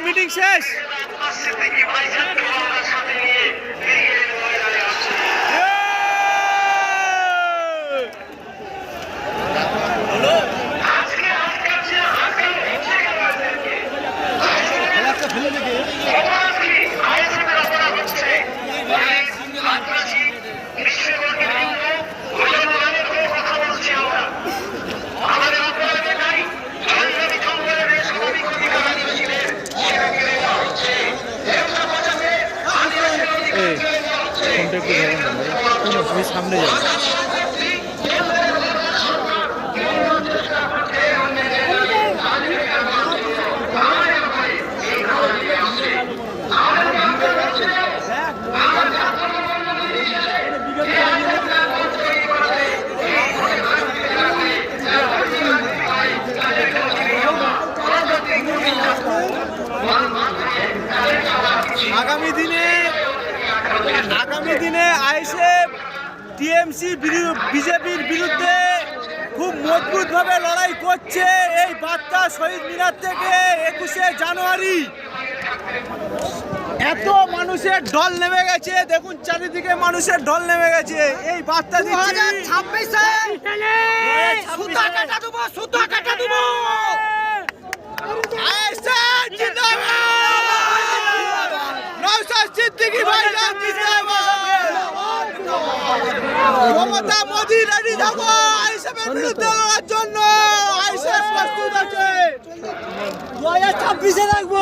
Meeting শেষ। সামনে যাবে। আগামী দিনে আইএসএফ টিএমসি বিজেপির বিরুদ্ধে খুব মজবুতভাবে লড়াই করছে। এই বার্তা শহীদ মিনার থেকে 21শে জানুয়ারি এত মানুষের ঢল নেমে গেছে, দেখুন চারিদিকে মানুষের ঢল নেমে গেছে। এই বার্তা মমতা মোদি রেডি থাকো আইএসএফের বিরুদ্ধে লড়ার জন্য। আইএসএফ প্রস্তুত আছে, 2026-এ রাখবো।